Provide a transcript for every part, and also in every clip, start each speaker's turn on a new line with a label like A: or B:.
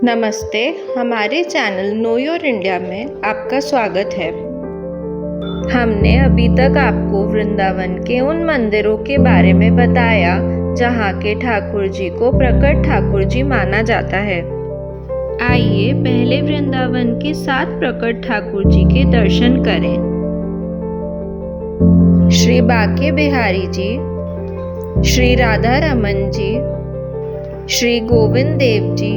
A: नमस्ते, हमारे channel know your India में आपका स्वागत है। हमने अभी तक आपको वृंदावन के उन मंदिरों के बारे में बताया जहाँ के ठाकुर जी को प्रकट ठाकुर जी माना जाता है। आइए पहले वृंदावन के 7 प्रकट ठाकुर जी के दर्शन करें। श्री बाके बिहारी जी, श्री राधा रमन जी, श्री गोविंद देव जी,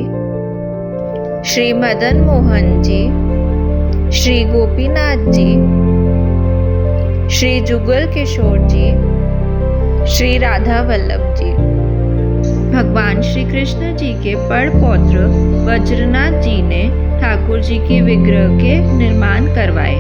A: श्री मदन मोहन जी, श्री गोपीनाथ जी, श्री जुगल किशोर जी, श्री राधा वल्लभ जी। भगवान श्री कृष्ण जी के बड़ पौत्र वज्रनाथ जी ने ठाकुर जी के विग्रह के निर्माण करवाए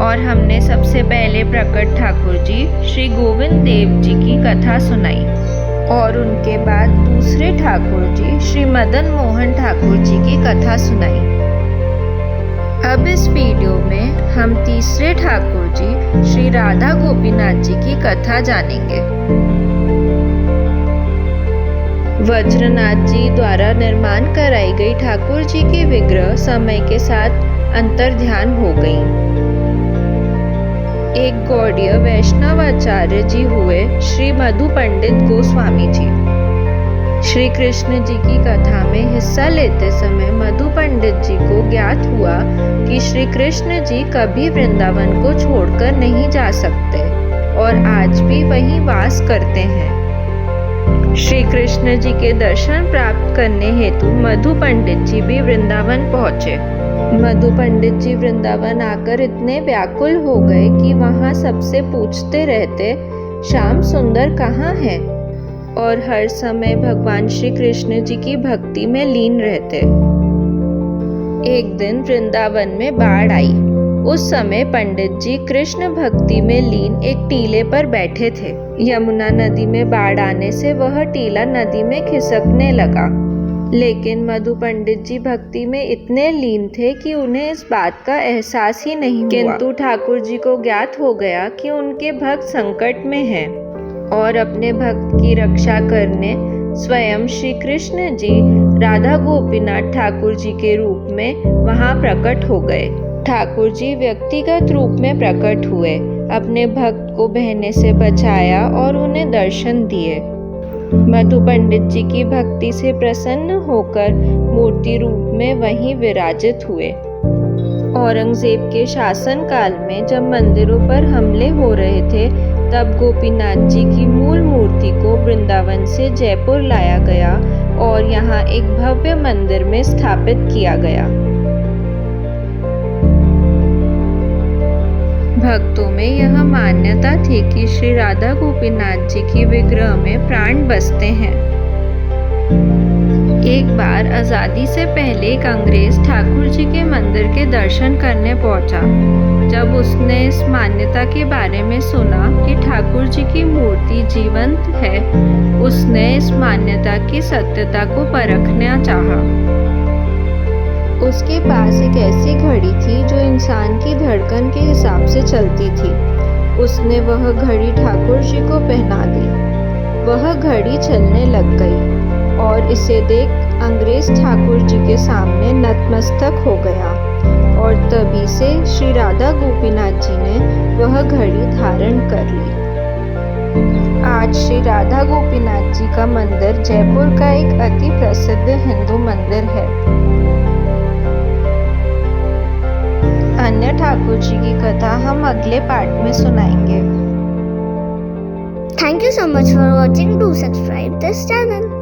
A: और हमने सबसे पहले प्रकट ठाकुर जी श्री गोविंद देव जी की कथा सुनाई और उनके बाद दूसरे ठाकुर जी श्री मदन मोहन ठाकुर जी की कथा सुनाई। अब इस वीडियो में हम तीसरे ठाकुर जी श्री राधा गोपीनाथ जी की कथा जानेंगे। वज्रनाथ जी द्वारा निर्माण कराई गई ठाकुर जी की विग्रह समय के साथ अंतर्ध्यान हो गई। एक गौड़ीय वैष्णव आचार्य जी हुए श्री मधु पंडित गोस्वामी जी। श्री कृष्ण जी की कथा में हिस्सा लेते समय मधु पंडित जी को ज्ञात हुआ कि श्री कृष्ण जी कभी वृंदावन को छोड़कर नहीं जा सकते और आज भी वहीं वास करते हैं। श्री कृष्ण जी के दर्शन प्राप्त करने हेतु मधु पंडित जी भी वृंदावन पहुँचे। मधु पंडित जी वृंदावन आकर इतने व्याकुल हो गए कि वहाँ सबसे पूछते रहते, श्याम सुंदर कहाँ है, और हर समय भगवान श्री कृष्ण जी की भक्ति में लीन रहते। एक दिन वृंदावन में बाढ़ आई। उस समय पंडित जी कृष्ण भक्ति में लीन एक टीले पर बैठे थे। यमुना नदी में बाढ़ आने से वह टीला नदी में खिसकने लगा, लेकिन मधु पंडित जी भक्ति में इतने लीन थे कि उन्हें इस बात का एहसास ही नहीं हुआ। किंतु ठाकुर जी को ज्ञात हो गया कि उनके भक्त संकट में हैं और अपने भक्त की रक्षा करने स्वयं श्री कृष्ण जी राधा गोपीनाथ ठाकुर जी के रूप में वहां प्रकट हो गए। ठाकुर जी व्यक्तिगत रूप में प्रकट हुए, अपने भक्त को बहने से बचाया और उन्हें दर्शन दिए। मधु पंडित जी की भक्ति से प्रसन्न होकर मूर्ति रूप में वहीं विराजित हुए। औरंगजेब के शासन काल में जब मंदिरों पर हमले हो रहे थे, तब गोपीनाथ जी की मूल मूर्ति को वृंदावन से जयपुर लाया गया और यहाँ एक भव्य मंदिर में स्थापित किया गया। भक्तों में यह मान्यता थी कि श्री राधा गोपीनाथ जी की विग्रह में प्राण बसते हैं। एक बार आजादी से पहले एक अंग्रेज ठाकुर जी के मंदिर के दर्शन करने पहुंचा। जब उसने इस मान्यता के बारे में सुना कि ठाकुर जी की मूर्ति जीवंत है, उसने इस मान्यता की सत्यता को परखना चाहा। उसके पास एक ऐसी घड़ी थी जो इंसान की धड़कन के हिसाब से चलती थी। उसने वह घड़ी ठाकुर जी को पहना दी। वह घड़ी चलने लग गई और इसे देख अंग्रेज ठाकुर जी के सामने नतमस्तक हो गया और तभी से श्री राधा गोपीनाथ जी ने वह घड़ी धारण कर ली। आज श्री राधा गोपीनाथ जी का मंदिर जयपुर का एक अति प्रसिद्ध हिंदू मंदिर है। अन्य ठाकुर जी की कथा हम अगले पार्ट में सुनाएंगे।
B: Thank you so much for watching. Do subscribe this channel.